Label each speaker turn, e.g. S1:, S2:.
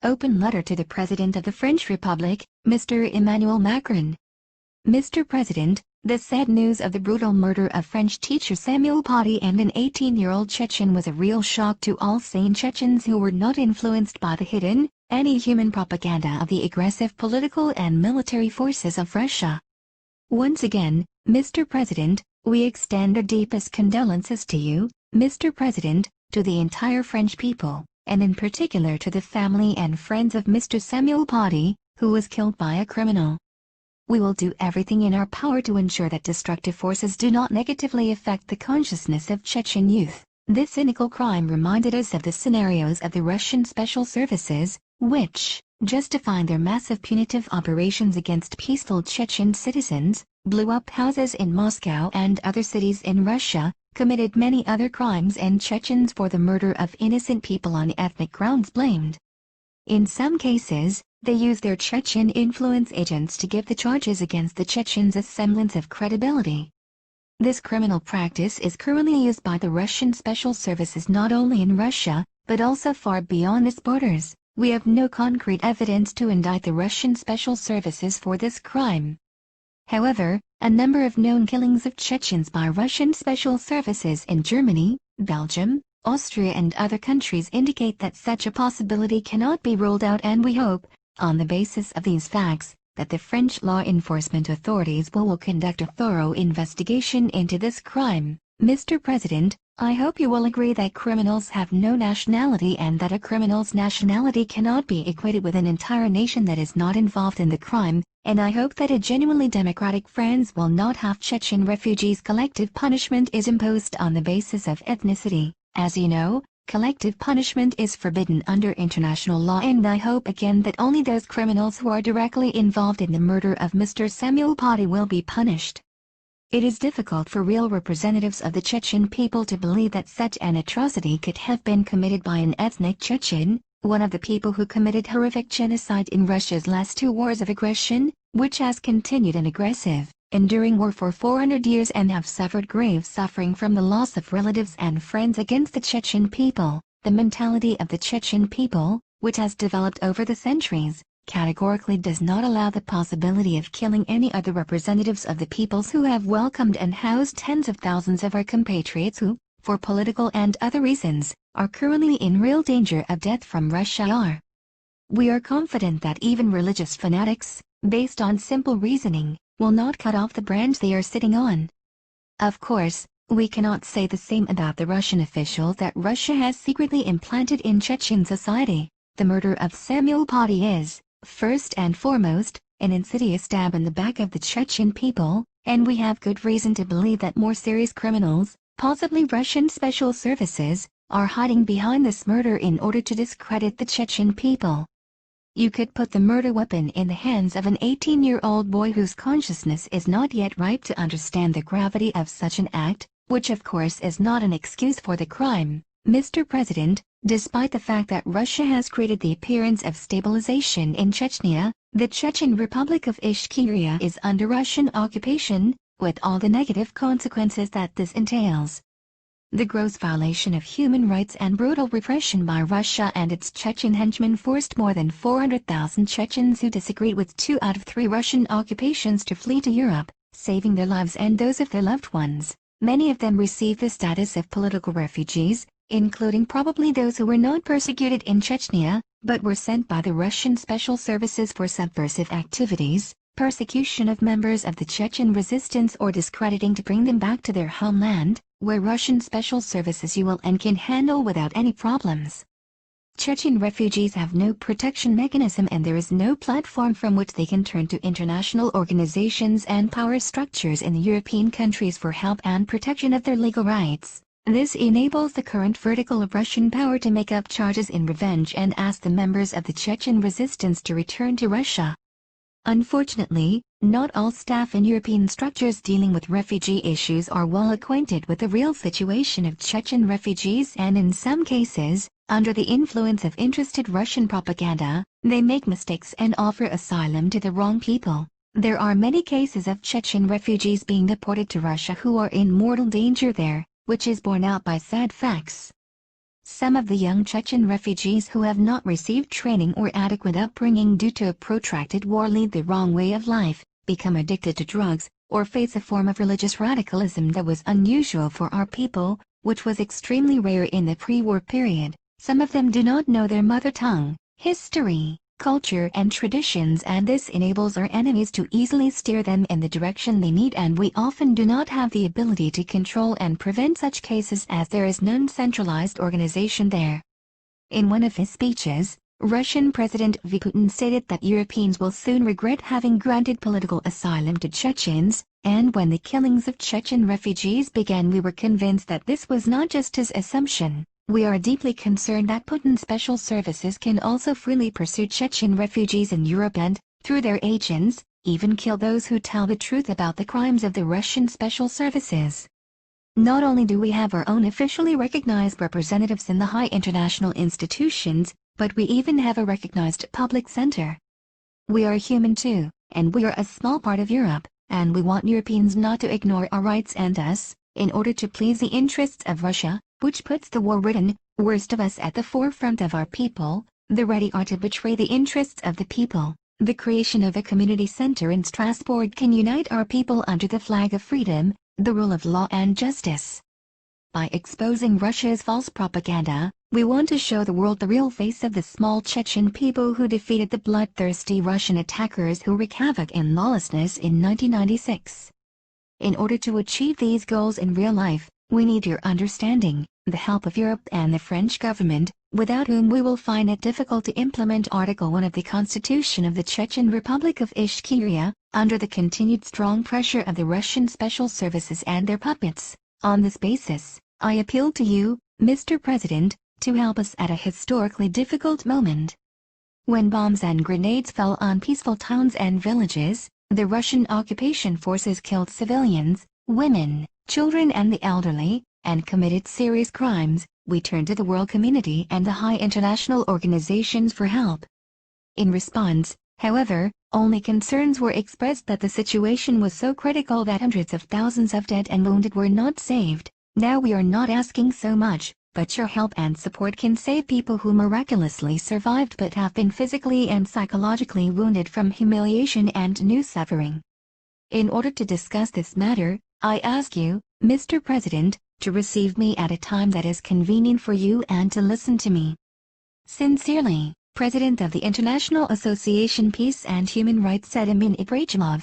S1: Open letter to the President of the French Republic, Mr. Emmanuel Macron. Mr. President, the sad news of the brutal murder of French teacher Samuel Paty and an 18-year-old Chechen was a real shock to all sane Chechens who were not influenced by the hidden, anti-human propaganda of the aggressive political and military forces of Russia. Once again, Mr. President, we extend our deepest condolences to you, Mr. President, to the entire French people, and in particular to the family and friends of Mr. Samuel Paty, who was killed by a criminal. We will do everything in our power to ensure that destructive forces do not negatively affect the consciousness of Chechen youth. This cynical crime reminded us of the scenarios of the Russian special services, which, justifying their massive punitive operations against peaceful Chechen citizens, blew up houses in Moscow and other cities in Russia, committed many other crimes and Chechens for the murder of innocent people on ethnic grounds blamed. In some cases, they used their Chechen influence agents to give the charges against the Chechens a semblance of credibility. This criminal practice is currently used by the Russian special services not only in Russia, but also far beyond its borders. We have no concrete evidence to indict the Russian special services for this crime. However, a number of known killings of Chechens by Russian special services in Germany, Belgium, Austria and other countries indicate that such a possibility cannot be ruled out, and we hope, on the basis of these facts, that the French law enforcement authorities will conduct a thorough investigation into this crime. Mr. President, I hope you will agree that criminals have no nationality and that a criminal's nationality cannot be equated with an entire nation that is not involved in the crime, and I hope that a genuinely democratic France will not have Chechen refugees collective punishment is imposed on the basis of ethnicity. As you know, collective punishment is forbidden under international law, and I hope again that only those criminals who are directly involved in the murder of Mr. Samuel Paty will be punished. It is difficult for real representatives of the Chechen people to believe that such an atrocity could have been committed by an ethnic Chechen, one of the people who committed horrific genocide in Russia's last two wars of aggression, which has continued an aggressive, enduring war for 400 years and have suffered grave suffering from the loss of relatives and friends against the Chechen people. The mentality of the Chechen people, which has developed over the centuries, categorically does not allow the possibility of killing any other representatives of the peoples who have welcomed and housed tens of thousands of our compatriots who, for political and other reasons, are currently in real danger of death from Russia. We are confident that even religious fanatics, based on simple reasoning, will not cut off the branch they are sitting on. Of course, we cannot say the same about the Russian official that Russia has secretly implanted in Chechen society. The murder of Samuel Paty is, first and foremost, an insidious stab in the back of the Chechen people, and we have good reason to believe that more serious criminals, possibly Russian special services, are hiding behind this murder in order to discredit the Chechen people. You could put the murder weapon in the hands of an 18-year-old boy whose consciousness is not yet ripe to understand the gravity of such an act, which of course is not an excuse for the crime. Mr. President, despite the fact that Russia has created the appearance of stabilization in Chechnya, the Chechen Republic of Ishkuria is under Russian occupation, with all the negative consequences that this entails. The gross violation of human rights and brutal repression by Russia and its Chechen henchmen forced more than 400,000 Chechens who disagreed with 2 out of 3 Russian occupations to flee to Europe, saving their lives and those of their loved ones. Many of them received the status of political refugees, including probably those who were not persecuted in Chechnya, but were sent by the Russian special services for subversive activities, persecution of members of the Chechen resistance, or discrediting to bring them back to their homeland, where Russian special services can handle without any problems. Chechen refugees have no protection mechanism, and there is no platform from which they can turn to international organizations and power structures in the European countries for help and protection of their legal rights. This enables the current vertical of Russian power to make up charges in revenge and ask the members of the Chechen resistance to return to Russia. Unfortunately, not all staff in European structures dealing with refugee issues are well acquainted with the real situation of Chechen refugees, and in some cases, under the influence of interested Russian propaganda, they make mistakes and offer asylum to the wrong people. There are many cases of Chechen refugees being deported to Russia who are in mortal danger there, which is borne out by sad facts. Some of the young Chechen refugees who have not received training or adequate upbringing due to a protracted war lead the wrong way of life, become addicted to drugs, or face a form of religious radicalism that was unusual for our people, which was extremely rare in the pre-war period. Some of them do not know their mother tongue, history, culture and traditions, and this enables our enemies to easily steer them in the direction they need, and we often do not have the ability to control and prevent such cases as there is no centralized organization there. In one of his speeches, Russian President Putin stated that Europeans will soon regret having granted political asylum to Chechens, and when the killings of Chechen refugees began we were convinced that this was not just his assumption. We are deeply concerned that Putin's special services can also freely pursue Chechen refugees in Europe and, through their agents, even kill those who tell the truth about the crimes of the Russian special services. Not only do we have our own officially recognized representatives in the high international institutions, but we even have a recognized public center. We are human too, and we are a small part of Europe, and we want Europeans not to ignore our rights and us, in order to please the interests of Russia, which puts the war-ridden, worst of us at the forefront of our people. The ready are to betray the interests of the people. The creation of a community center in Strasbourg can unite our people under the flag of freedom, the rule of law and justice. By exposing Russia's false propaganda, we want to show the world the real face of the small Chechen people who defeated the bloodthirsty Russian attackers who wreak havoc and lawlessness in 1996. In order to achieve these goals in real life, we need your understanding, the help of Europe and the French government, without whom we will find it difficult to implement Article 1 of the Constitution of the Chechen Republic of Ishkeria, under the continued strong pressure of the Russian special services and their puppets. On this basis, I appeal to you, Mr. President, to help us at a historically difficult moment. When bombs and grenades fell on peaceful towns and villages, the Russian occupation forces killed civilians, women, children and the elderly, and committed serious crimes. We turned to the world community and the high international organizations for help. In response, however, only concerns were expressed that the situation was so critical that hundreds of thousands of dead and wounded were not saved. Now we are not asking so much, but your help and support can save people who miraculously survived but have been physically and psychologically wounded from humiliation and new suffering. In order to discuss this matter, I ask you, Mr. President, to receive me at a time that is convenient for you and to listen to me. Sincerely, President of the International Association Peace and Human Rights Said-Amin Ibragimov.